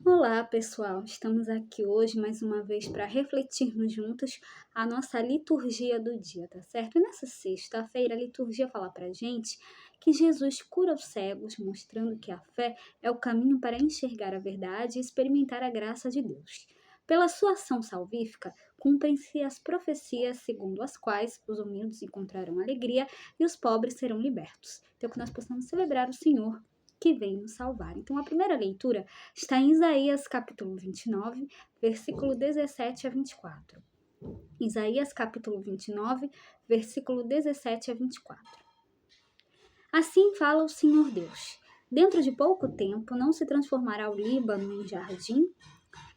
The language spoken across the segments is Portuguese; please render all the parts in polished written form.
Olá, pessoal! Estamos aqui hoje mais uma vez para refletirmos juntos a nossa liturgia do dia, tá certo? E nessa sexta-feira, a liturgia fala para gente que Jesus cura os cegos, mostrando que a fé é o caminho para enxergar a verdade e experimentar a graça de Deus. Pela sua ação salvífica, cumprem-se as profecias segundo as quais os humildes encontrarão alegria e os pobres serão libertos. Então, que nós possamos celebrar o Senhor que vem nos salvar. Então, a primeira leitura está em Isaías capítulo 29, versículo 17 a 24. Isaías capítulo 29, versículo 17 a 24. Assim fala o Senhor Deus: dentro de pouco tempo não se transformará o Líbano em jardim,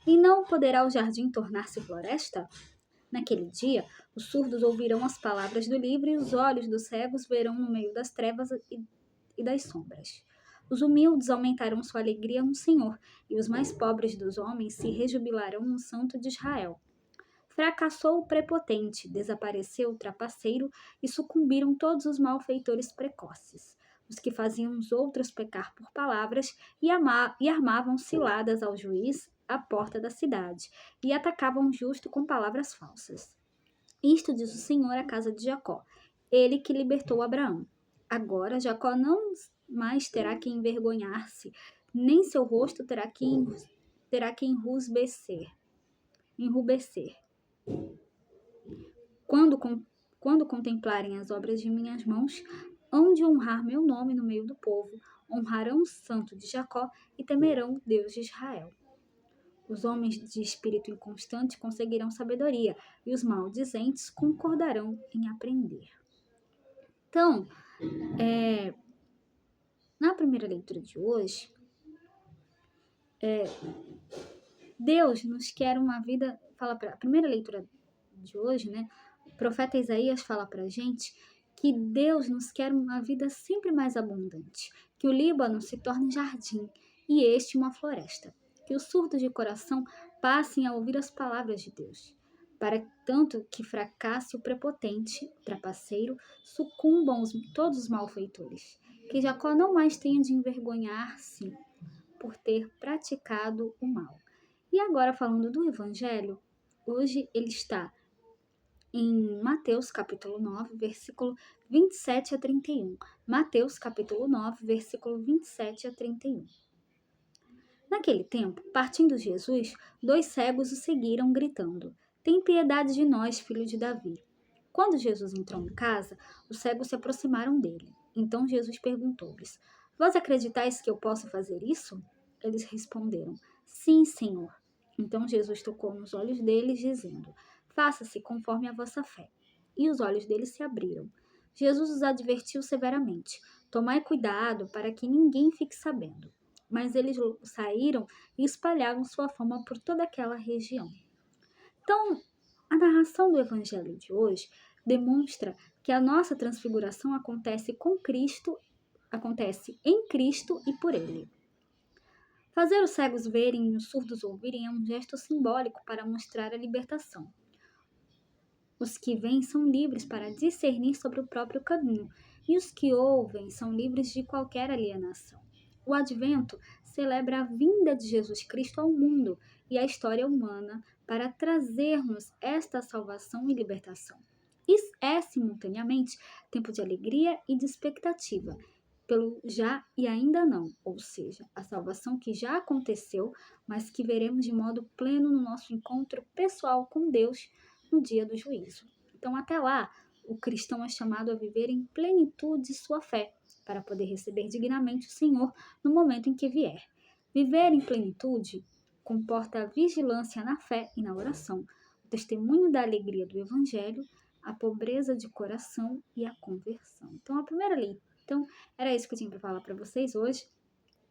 e não poderá o jardim tornar-se floresta? Naquele dia, os surdos ouvirão as palavras do livro e os olhos dos cegos verão no meio das trevas e das sombras. Os humildes aumentarão sua alegria no Senhor, e os mais pobres dos homens se rejubilarão no Santo de Israel. Fracassou o prepotente, desapareceu o trapaceiro e sucumbiram todos os malfeitores precoces, os que faziam os outros pecar por palavras e armavam ciladas ao juiz à porta da cidade, e atacavam o justo com palavras falsas. Isto diz o Senhor à casa de Jacó, ele que libertou Abraão. Agora Jacó não mais terá que envergonhar-se, nem seu rosto terá que enrubescer. Quando contemplarem as obras de minhas mãos, hão de honrar meu nome no meio do povo, honrarão o santo de Jacó e temerão o Deus de Israel. Os homens de espírito inconstante conseguirão sabedoria, e os maldizentes concordarão em aprender. Então, na primeira leitura de hoje, Deus nos quer uma vida. A primeira leitura de hoje, né? O profeta Isaías fala para a gente que Deus nos quer uma vida sempre mais abundante, que o Líbano se torne jardim e este uma floresta, que os surdos de coração passem a ouvir as palavras de Deus, para tanto que fracasse o prepotente, o trapaceiro, sucumbam todos os malfeitores, que Jacó não mais tenha de envergonhar-se por ter praticado o mal. E agora falando do Evangelho, hoje ele está em Mateus capítulo 9, versículo 27 a 31. Mateus capítulo 9, versículo 27 a 31. Naquele tempo, partindo Jesus, 2 cegos o seguiram, gritando: Tem piedade de nós, filho de Davi. Quando Jesus entrou em casa, os cegos se aproximaram dele. Então Jesus perguntou-lhes: Vós acreditais que eu posso fazer isso? Eles responderam: Sim, Senhor. Então Jesus tocou nos olhos deles, dizendo: Faça-se conforme a vossa fé. E os olhos deles se abriram. Jesus os advertiu severamente: Tomai cuidado para que ninguém fique sabendo. Mas eles saíram e espalharam sua fama por toda aquela região. Então, a narração do Evangelho de hoje demonstra que a nossa transfiguração acontece em Cristo e por Ele. Fazer os cegos verem e os surdos ouvirem é um gesto simbólico para mostrar a libertação. Os que veem são livres para discernir sobre o próprio caminho, e os que ouvem são livres de qualquer alienação. O Advento celebra a vinda de Jesus Cristo ao mundo e à história humana para trazermos esta salvação e libertação. Isso é, simultaneamente, tempo de alegria e de expectativa, pelo já e ainda não, ou seja, a salvação que já aconteceu, mas que veremos de modo pleno no nosso encontro pessoal com Deus no dia do juízo. Então, até lá, o cristão é chamado a viver em plenitude sua fé, para poder receber dignamente o Senhor no momento em que vier. Viver em plenitude comporta a vigilância na fé e na oração, o testemunho da alegria do Evangelho, a pobreza de coração e a conversão. Então, a primeira leitura, era isso que eu tinha para falar para vocês hoje.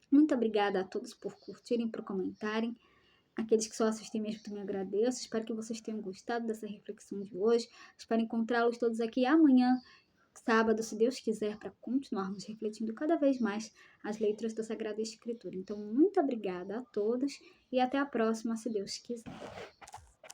Muito obrigada a todos por curtirem, por comentarem. Aqueles que só assistem mesmo também agradeço. Espero que vocês tenham gostado dessa reflexão de hoje. Espero encontrá-los todos aqui amanhã, sábado, se Deus quiser, para continuarmos refletindo cada vez mais as leituras da Sagrada Escritura. Então, muito obrigada a todos e até a próxima, se Deus quiser.